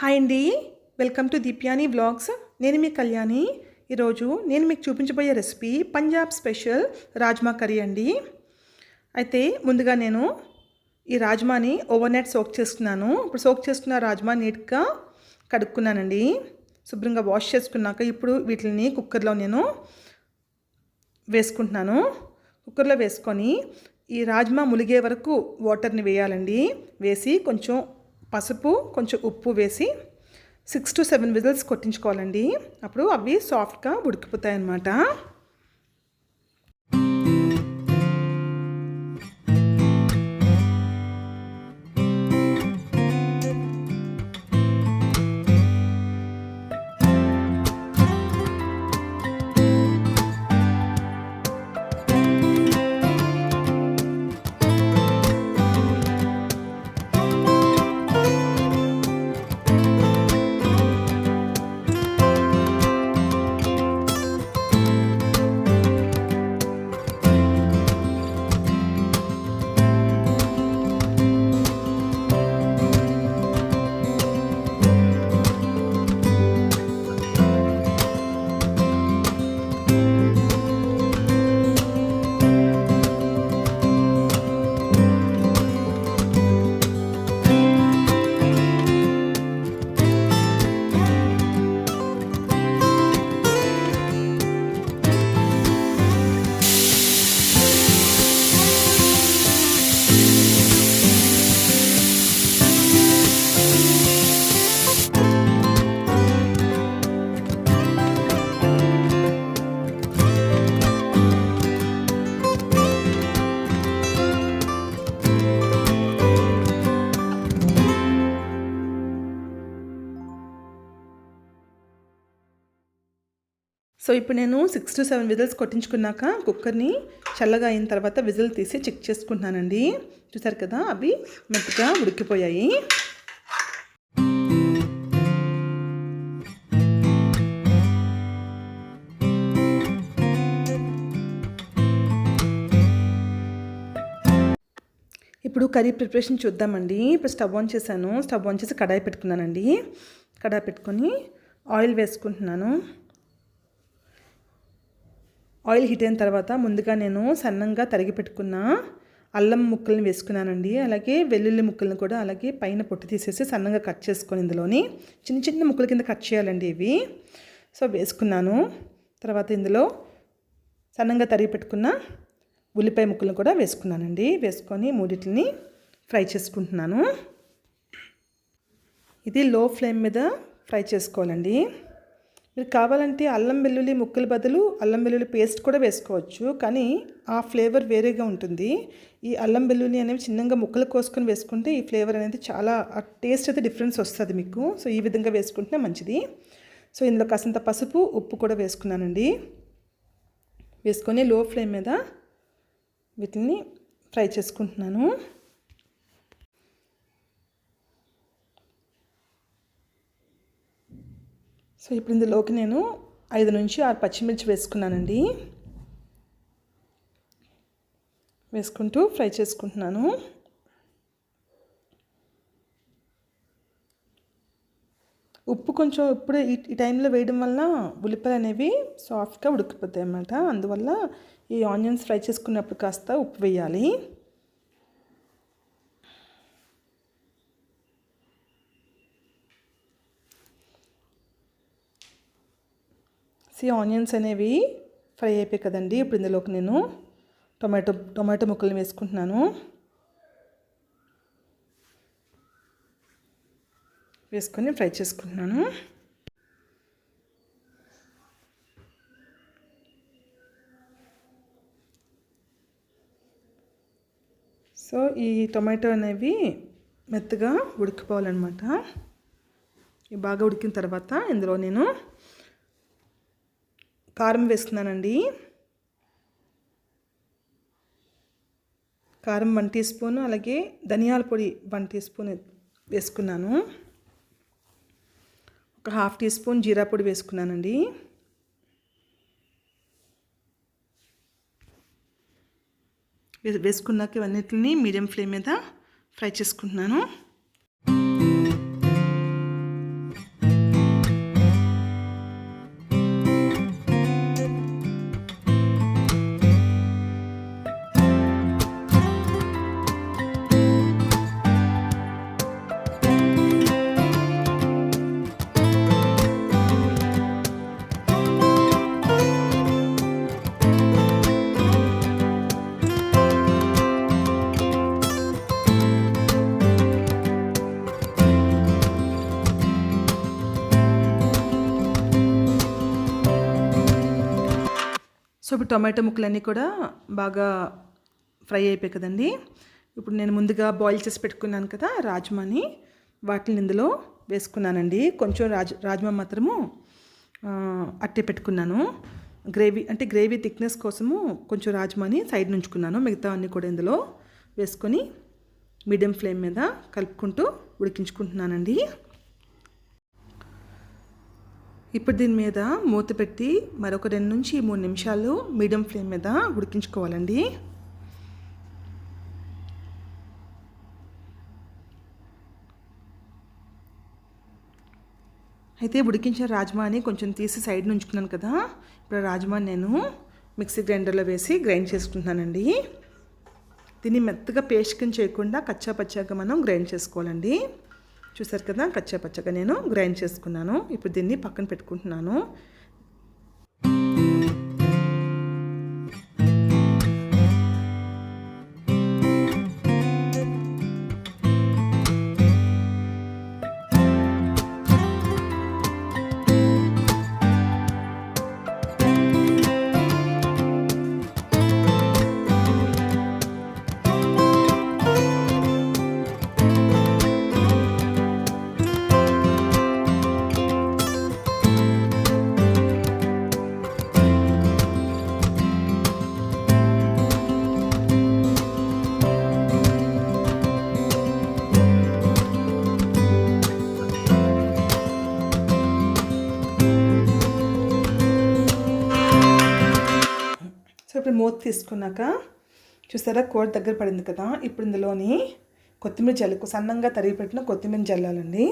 Hi అండి, welcome to దీప్యాని vlogs. నేను మీ కళ్యాణి. ఈరోజు నేను మీకు చూపించబోయే recipe Punjab special rajma curry అండి. అయితే ముందుగా నేను ఈ రాజ్మాని ఓవర్ నైట్ సోక్ చేసుకున్నాను. ఇప్పుడు సోక్ చేసుకున్న రాజ్మా నీట్గా కడుక్కున్నానండి. శుభ్రంగా వాష్ చేసుకున్నాక ఇప్పుడు వీటిని కుక్కర్లో నేను వేసుకుంటున్నాను. కుక్కర్లో వేసుకొని ఈ రాజ్మా ములిగే వరకు వాటర్ని వేయాలండి. వేసి కొంచెం పసుపు కొంచెం ఉప్పు వేసి 6 to 7 విజిల్స్ కొట్టించుకోవాలండి. అప్పుడు అవి సాఫ్ట్గా ఉడికిపోతాయి అన్నమాట. సో ఇప్పుడు నేను 6 to 7 విజిల్స్ కొట్టించుకున్నాక కుక్కర్ని చల్లగా అయిన తర్వాత విజిల్ తీసి చెక్ చేసుకుంటున్నానండి. చూసారు కదా, అవి మెత్తగా ఉడికిపోయాయి. ఇప్పుడు కర్రీ ప్రిపరేషన్ చూద్దామండి. ఇప్పుడు స్టవ్ ఆన్ చేశాను. స్టవ్ ఆన్ చేసి కడాయి పెట్టుకున్నానండి. కడాయి పెట్టుకొని ఆయిల్ వేసుకుంటున్నాను. ఆయిల్ హీట్ అయిన తర్వాత ముందుగా నేను సన్నంగా తరిగి పెట్టుకున్న అల్లం ముక్కల్ని వేసుకున్నానండి. అలాగే వెల్లుల్లి ముక్కల్ని కూడా అలాగే పైన పొట్టు తీసేసి సన్నంగా కట్ చేసుకొని ఇందులోని చిన్న చిన్న ముక్కల కింద కట్ చేయాలండి ఇవి. సో వేసుకున్నాను. తర్వాత ఇందులో సన్నంగా తరిగి పెట్టుకున్న ఉల్లిపాయ ముక్కలను కూడా వేసుకున్నానండి. వేసుకొని మూడింటిని ఫ్రై చేసుకుంటున్నాను. ఇది లో ఫ్లేమ్ మీద ఫ్రై చేసుకోవాలండి. మీరు కావాలంటే అల్లం వెల్లుల్లి ముక్కల బదులు అల్లం వెల్లుల్లి పేస్ట్ కూడా వేసుకోవచ్చు, కానీ ఆ ఫ్లేవర్ వేరేగా ఉంటుంది. ఈ అల్లం వెల్లుల్లి అనేవి చిన్నగా ముక్కలు కోసుకొని వేసుకుంటే ఈ ఫ్లేవర్ అనేది చాలా టేస్ట్ అయితే డిఫరెన్స్ వస్తుంది మీకు. సో ఈ విధంగా వేసుకుంటే మంచిది. సో ఇందులో కాసంత పసుపు ఉప్పు కూడా వేసుకున్నానండి. వేసుకొని లో ఫ్లేమ్ మీద వీటిని ఫ్రై చేసుకుంటున్నాను. సో ఇప్పుడు ఇందులోకి నేను 5 నుంచి 6 పచ్చిమిర్చి వేసుకున్నానండి. వేసుకుంటూ ఫ్రై చేసుకుంటున్నాను. ఉప్పు కొంచెం ఇప్పుడు ఈ టైంలో వేయడం వల్ల ఉల్లిపాయలు అనేవి సాఫ్ట్గా ఉడికిపోతాయి అన్నమాట. అందువల్ల ఈ ఆనియన్స్ ఫ్రై చేసుకున్నప్పుడు కాస్త ఉప్పు వేయాలి. ఆనియన్స్ అనేవి ఫ్రై అయిపోయి కదండి. ఇప్పుడు ఇందులోకి నేను టొమాటో ముక్కల్ని వేసుకుంటున్నాను. వేసుకొని ఫ్రై చేసుకుంటున్నాను. సో ఈ టొమాటో అనేవి మెత్తగా ఉడికిపోవాలన్నమాట. ఇవి బాగా ఉడికిన తర్వాత ఇందులో నేను కారం వేస్తున్నానండి. కారం 1 టీ స్పూన్, అలాగే ధనియాల పొడి 1 టీ స్పూన్ వేసుకున్నాను. ఒక 1/2 టీ స్పూన్ జీరా పొడి వేసుకున్నానండి. వేసుకున్నాక ఇవన్నిటిని మీడియం ఫ్లేమ్ మీద ఫ్రై చేసుకుంటున్నాను. సో ఇప్పుడు టొమాటో ముక్కలన్నీ కూడా బాగా ఫ్రై అయిపోయాయి కదండి. ఇప్పుడు నేను ముందుగా బాయిల్ చేసి పెట్టుకున్నాను కదా రాజ్మాని, వాటిని ఇందులో వేసుకున్నానండి. కొంచెం రాజ్మా మాత్రము అట్టే పెట్టుకున్నాను. గ్రేవీ థిక్నెస్ కోసము కొంచెం రాజ్మాని సైడ్ నుంచుకున్నాను. మిగతా అన్నీ కూడా ఇందులో వేసుకొని మీడియం ఫ్లేమ్ మీద కలుపుకుంటూ ఉడికించుకుంటున్నానండి. ఇప్పుడు దీని మీద మూత పెట్టి మరొక 2 నుంచి 3 నిమిషాలు మీడియం ఫ్లేమ్ మీద ఉడికించుకోవాలండి. అయితే ఉడికించిన రాజ్మాని కొంచెం తీసి సైడ్ నుంచుకున్నాను కదా. ఇప్పుడు రాజ్మాని నేను మిక్సీ గ్రైండర్లో వేసి గ్రైండ్ చేసుకుంటున్నానండి. దీన్ని మెత్తగా పేస్ట్ కింద చేయకుండా కచ్చా పచ్చాగా మనం గ్రైండ్ చేసుకోవాలండి. చూసారు కదా, కచ్చా పచ్చగా నేను గ్రైండ్ చేసుకున్నాను. ఇప్పుడు దీన్ని పక్కన పెట్టుకుంటున్నాను. సో ఇప్పుడు మూత తీసుకున్నాక చూసారా కూర దగ్గర పడింది కదా. ఇప్పుడు ఇందులోని కొత్తిమీర సన్నంగా తరిగి పెట్టిన కొత్తిమీర జల్లాలండి.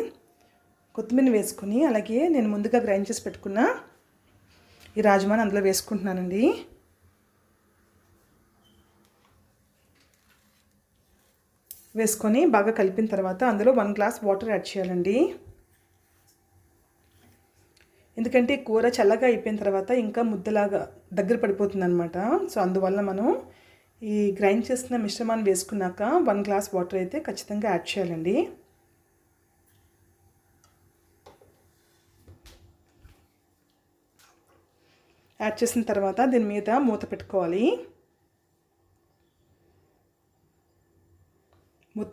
కొత్తిమీర వేసుకొని అలాగే నేను ముందుగా గ్రైండ్ చేసి పెట్టుకున్న ఈ రాజ్మాని అందులో వేసుకుంటున్నానండి. వేసుకొని బాగా కలిపిన తర్వాత అందులో 1 గ్లాస్ వాటర్ యాడ్ చేయాలండి. ఎందుకంటే కూర చల్లగా అయిపోయిన తర్వాత ఇంకా ముద్దలాగా దగ్గర పడిపోతుంది అనమాట. సో అందువల్ల మనం ఈ గ్రైండ్ చేసిన మిశ్రమాన్ని వేసుకున్నాక 1 గ్లాస్ వాటర్ అయితే ఖచ్చితంగా యాడ్ చేయాలండి. యాడ్ చేసిన తర్వాత దీని మీద మూత పెట్టుకోవాలి.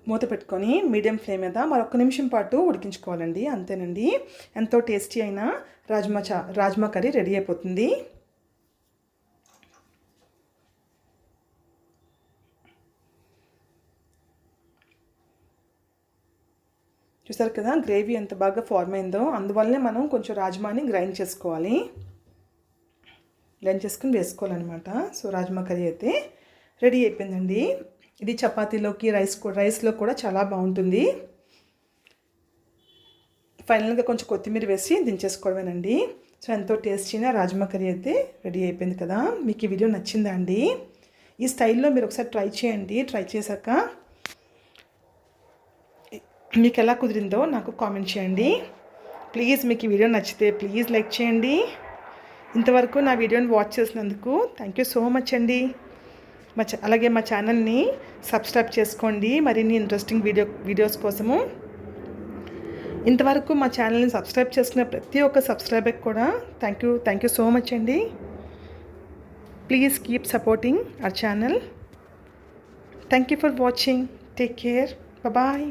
మూత పెట్టుకొని మీడియం ఫ్లేమ్ మీద మరొక నిమిషం పాటు ఉడికించుకోవాలండి. అంతేనండి, ఎంతో టేస్టీ అయిన రాజ్మా కర్రీ రెడీ అయిపోతుంది. చూసారు కదా గ్రేవీ ఎంత బాగా ఫార్మ్ అయిందో. అందువల్లనే మనం కొంచెం రాజ్మాని గ్రైండ్ చేసుకోవాలి. గ్రైండ్ చేసుకుని వేసుకోవాలన్నమాట. సో రాజ్మా కర్రీ అయితే రెడీ అయిపోయిందండి. ఇది చపాతీలోకి రైస్లో కూడా చాలా బాగుంటుంది. ఫైనల్గా కొంచెం కొత్తిమీర వేసి దించేసుకోవడమేనండి. సో ఎంతో టేస్టీగా రాజ్మా కర్రీ అయితే రెడీ అయిపోయింది కదా. మీకు ఈ వీడియో నచ్చిందా అండి? ఈ స్టైల్లో మీరు ఒకసారి ట్రై చేయండి. ట్రై చేశాక మీకు ఎలా కుదిరిందో నాకు కామెంట్ చేయండి. ప్లీజ్ మీకు ఈ వీడియో నచ్చితే ప్లీజ్ లైక్ చేయండి. ఇంతవరకు నా వీడియోని వాచ్ చేసినందుకు థ్యాంక్ యూ సో మచ్ అండి. అలాగే మా ఛానల్ని సబ్స్క్రైబ్ చేసుకోండి మరిన్ని ఇంట్రెస్టింగ్ వీడియోస్ కోసము. ఇంతవరకు మా ఛానల్ని సబ్స్క్రైబ్ చేసుకున్న ప్రతి ఒక్క సబ్స్క్రైబర్కి కూడా థ్యాంక్ యూ సో మచ్ అండి. Please keep supporting our channel. Thank you for watching. Take care. Bye.